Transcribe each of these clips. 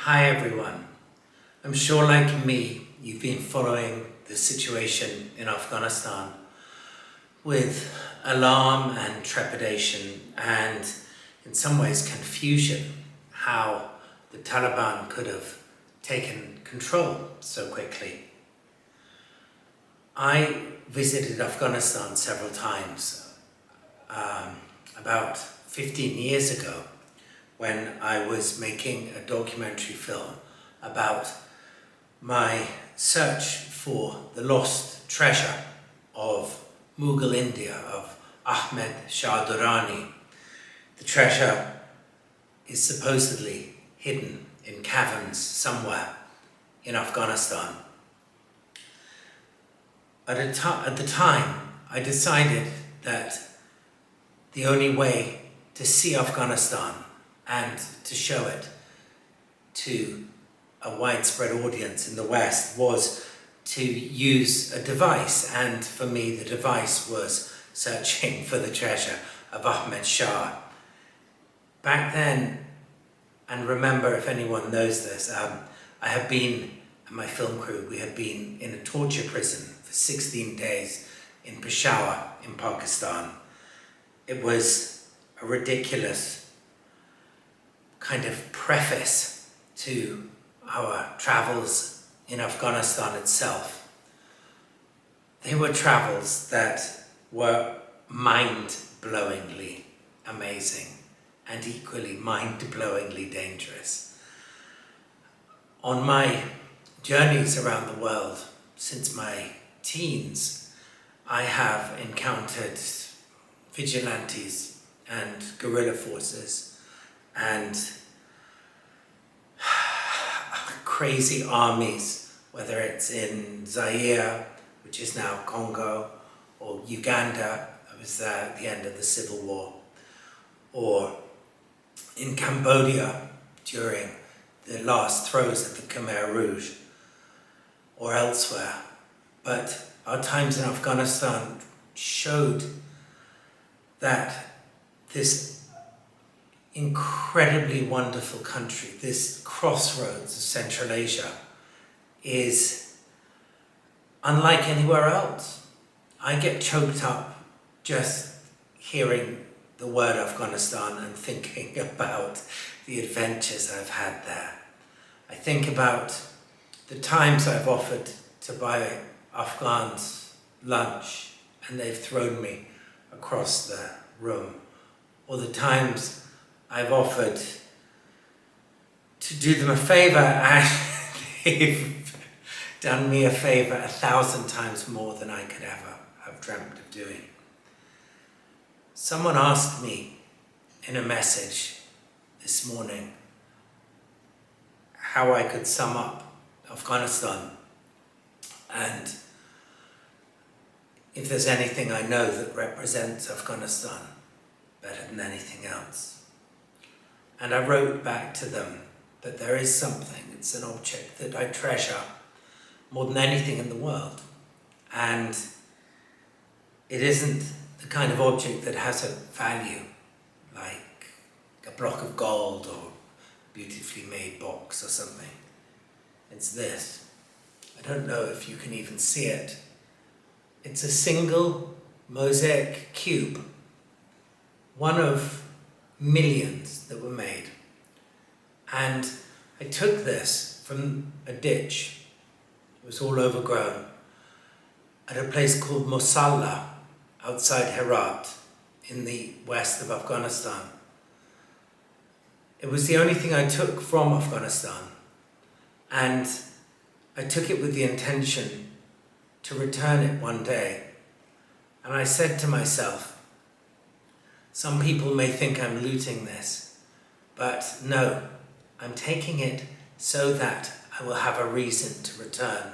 Hi everyone. I'm sure like me, you've been following the situation in Afghanistan with alarm and trepidation and in some ways confusion how the Taliban could have taken control so quickly. I visited Afghanistan several times about 15 years ago when I was making a documentary film about my search for the lost treasure of Mughal India, of Ahmed Shah Durrani. The treasure is supposedly hidden in caverns somewhere in Afghanistan. At the time, I decided that the only way to see Afghanistan and to show it to a widespread audience in the West was to use a device, and for me the device was searching for the treasure of Ahmed Shah. Back then, and remember if anyone knows this, I had been, and my film crew, we had been in a torture prison for 16 days in Peshawar in Pakistan. It was a ridiculous kind of preface to our travels in Afghanistan itself. They were travels that were mind-blowingly amazing and equally mind-blowingly dangerous. On my journeys around the world since my teens, I have encountered vigilantes and guerrilla forces and crazy armies, whether it's in Zaire, which is now Congo, or Uganda, I was there at the end of the Civil War, or in Cambodia during the last throes of the Khmer Rouge, or elsewhere. But our times in Afghanistan showed that this incredibly wonderful country, this crossroads of Central Asia, is unlike anywhere else. I get choked up just hearing the word Afghanistan and thinking about the adventures I've had there. I think about the times I've offered to buy Afghans lunch and they've thrown me across the room, or the times I've offered to do them a favor and they've done me a favor 1,000 times more than I could ever have dreamt of doing. Someone asked me in a message this morning how I could sum up Afghanistan, and if there's anything I know that represents Afghanistan better than anything else. And I wrote back to them that there is something, it's an object that I treasure more than anything in the world. And it isn't the kind of object that has a value, like a block of gold or a beautifully made box or something. It's this. I don't know if you can even see it. It's a single mosaic cube, one of millions that were made. And I took this from a ditch, it was all overgrown, at a place called Mosalla, outside Herat, in the west of Afghanistan. It was the only thing I took from Afghanistan, and I took it with the intention to return it one day. And I said to myself, some people may think I'm looting this, but no, I'm taking it so that I will have a reason to return.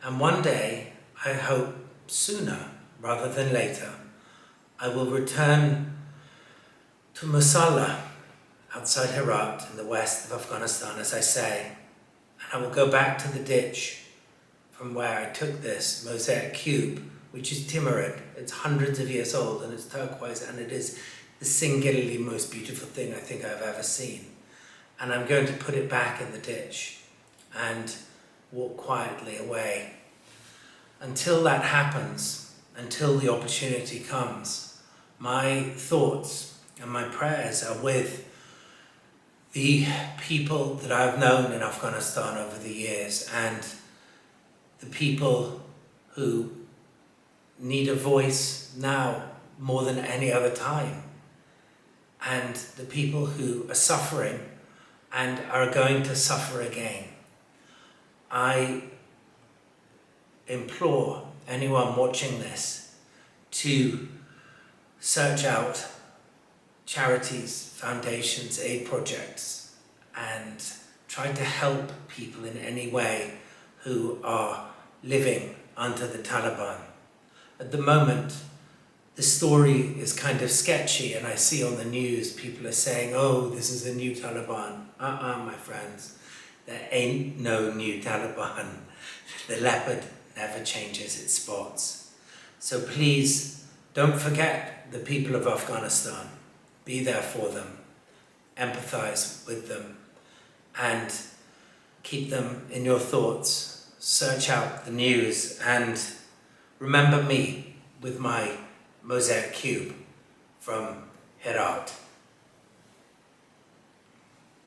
And one day, I hope sooner rather than later, I will return to Mosalla, outside Herat in the west of Afghanistan, as I say, and I will go back to the ditch from where I took this mosaic cube, which is Timurid. It's hundreds of years old and it's turquoise, and it is the singularly most beautiful thing I think I've ever seen. and I'm going to put it back in the ditch and walk quietly away. Until that happens, until the opportunity comes, my thoughts and my prayers are with the people that I've known in Afghanistan over the years, and the people who need a voice now more than any other time, and the people who are suffering and are going to suffer again. I implore anyone watching this to search out charities, foundations, aid projects, and try to help people in any way who are living under the Taliban. At the moment, the story is kind of sketchy, and I see on the news people are saying, oh, this is the new Taliban. My friends, there ain't no new Taliban. The leopard never changes its spots. So please don't forget the people of Afghanistan. Be there for them, empathize with them, and keep them in your thoughts. Search out the news and remember me with my mosaic cube from Herat.